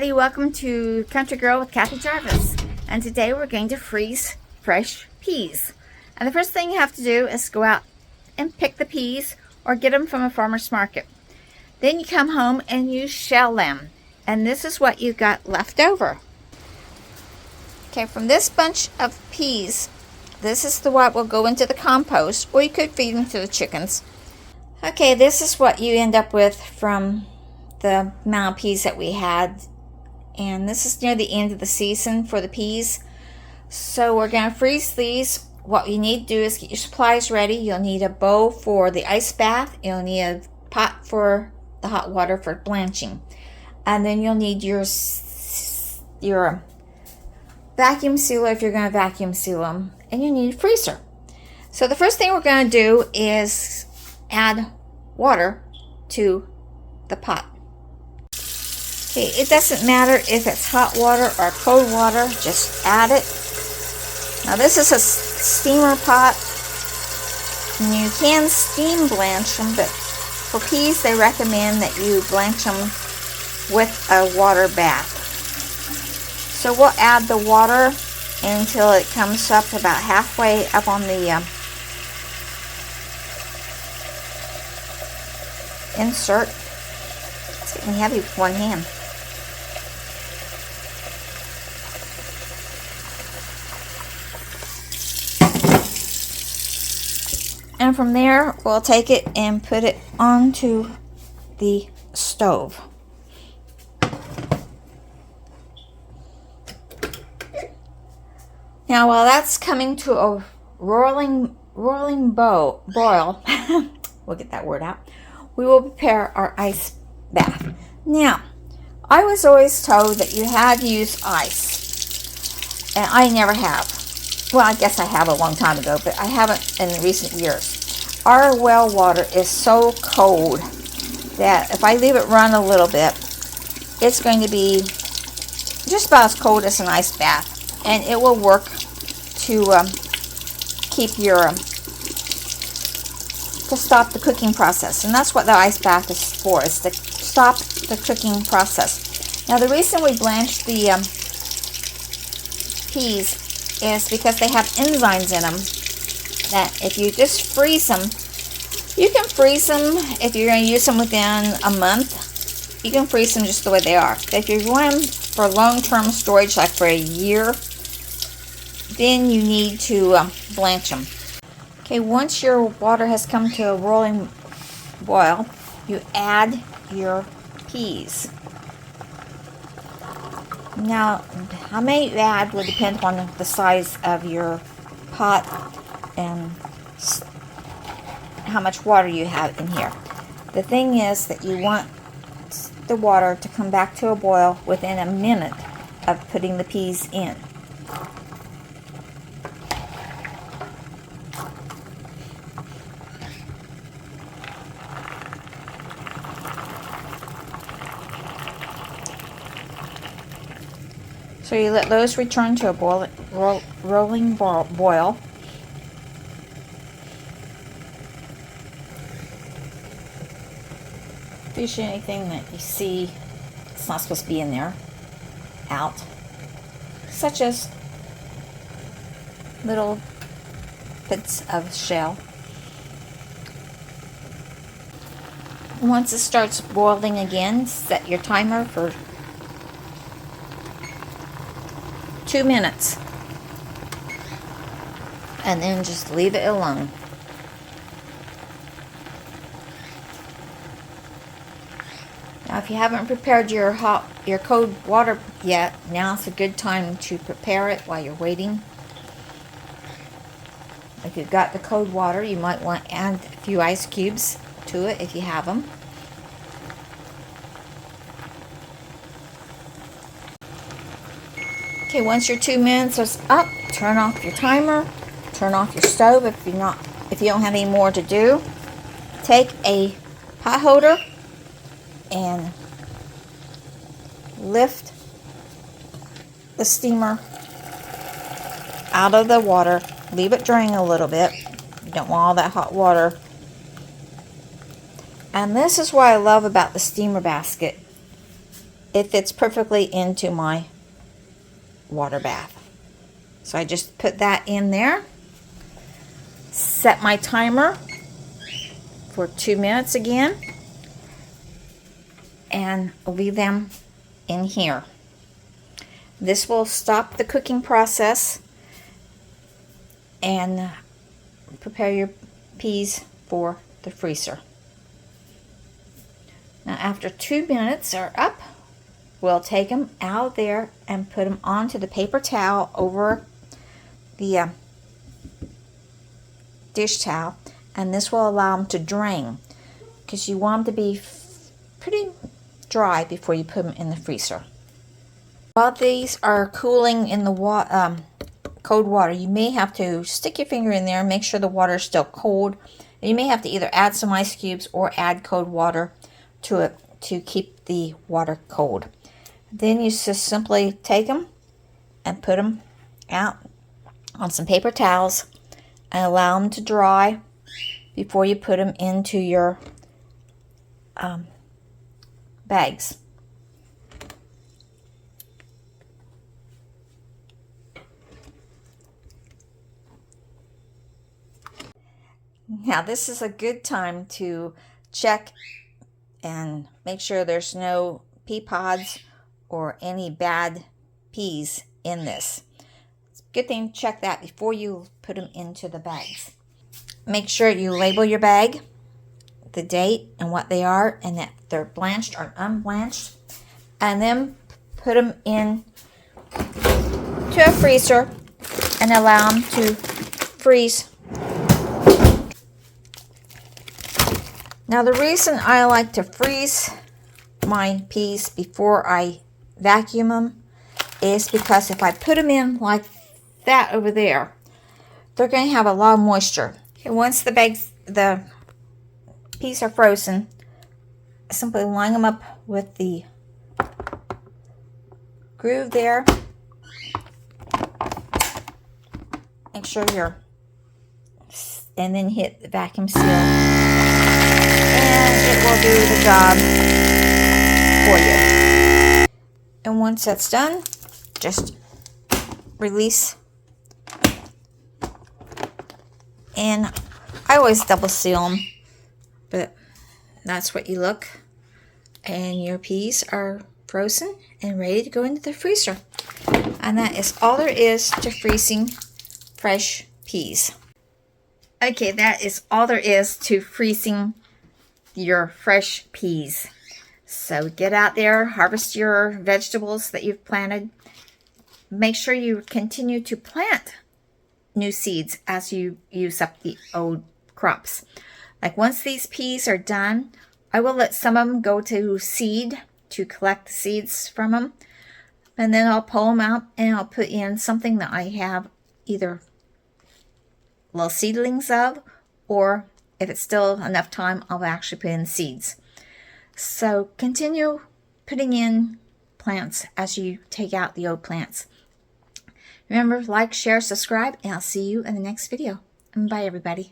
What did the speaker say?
everybody, welcome to Country Girl with Kathy Jarvis, and today we're going to freeze fresh peas. And the first thing you have to do is go out and pick the peas or get them from a farmer's market. Then you come home and you shell them, and this is what you got left over. Okay, from this bunch of peas, this is what will go into the compost, or you could feed them to the chickens. Okay, this is what you end up with from the amount of peas that we had, and this is near the end of the season for the peas, so we're going to freeze these. What you need to do is get your supplies ready. You'll need a bowl for the ice bath, you'll need a pot for the hot water for blanching, and then you'll need your vacuum sealer if you're going to vacuum seal them, and you need a freezer. So the first thing we're going to do is add water to the pot. Okay, it doesn't matter if it's hot water or cold water, just add it. Now this is a steamer pot, and you can steam blanch them, but for peas they recommend that you blanch them with a water bath. So we'll add the water until it comes up about halfway up on the insert. It's getting heavy with one hand. And from there, we'll take it and put it onto the stove. Now, while that's coming to a roiling boil, we'll get that word out, we will prepare our ice bath. Now, I was always told that you had to use ice, and I never have. Well, I guess I have a long time ago, but I haven't in recent years. Our well water is so cold that if I leave it run a little bit, it's going to be just about as cold as an ice bath, and it will work to keep to stop the cooking process. And that's what the ice bath is for, is to stop the cooking process. Now the reason we blanch the peas is because they have enzymes in them that if you just freeze them, you can freeze them if you're going to use them within a month. You can freeze them just the way they are. But if you're going for long-term storage, like for a year, then you need to blanch them. Okay, once your water has come to a rolling boil, you add your peas. Now, how many you add will depend on the size of your pot and how much water you have in here. The thing is that you want the water to come back to a boil within a minute of putting the peas in. So you let those return to a rolling boil. Fish anything that you see it's not supposed to be in there out, such as little bits of shell. Once it starts boiling again, set your timer for 2 minutes, and then just leave it alone. Now, if you haven't prepared your cold water yet, now's a good time to prepare it while you're waiting. If you've got the cold water, you might want to add a few ice cubes to it if you have them. Okay, once your 2 minutes is up, turn off your timer, turn off your stove if you don't have any more to do. Take a pot holder and lift the steamer out of the water. Leave it drain a little bit. You don't want all that hot water. And this is what I love about the steamer basket. it fits perfectly into my water bath. So I just put that in there, set my timer for 2 minutes again, and leave them in here. This will stop the cooking process and prepare your peas for the freezer. Now after 2 minutes are up, we'll take them out there and put them onto the paper towel over the dish towel, and this will allow them to drain, because you want them to be pretty dry before you put them in the freezer. While these are cooling in the cold water, you may have to stick your finger in there and make sure the water is still cold. And you may have to either add some ice cubes or add cold water to it to keep the water cold. Then you just simply take them and put them out on some paper towels and allow them to dry before you put them into your bags. Now this is a good time to check and make sure there's no pea pods or any bad peas in this. It's a good thing to check that before you put them into the bags. Make sure you label your bag, the date and what they are, and that they're blanched or unblanched, and then put them in to a freezer and allow them to freeze. Now the reason I like to freeze my peas before I vacuum them is because if I put them in like that over there, they're going to have a lot of moisture. And once the peas are frozen, simply line them up with the groove there. Make sure and then hit the vacuum seal. And it will do the job for you. And once that's done, just release. And I always double seal them, but that's what you look. And your peas are frozen and ready to go into the freezer. And that is all there is to freezing fresh peas. Okay, that is all there is to freezing your fresh peas. So get out there, harvest your vegetables that you've planted. Make sure you continue to plant new seeds as you use up the old crops. Like once these peas are done, I will let some of them go to seed to collect the seeds from them. And then I'll pull them out and I'll put in something that I have either little seedlings of, or if it's still enough time, I'll actually put in seeds. So continue putting in plants as you take out the old plants. Remember, like, share, subscribe, and I'll see you in the next video. And bye, everybody.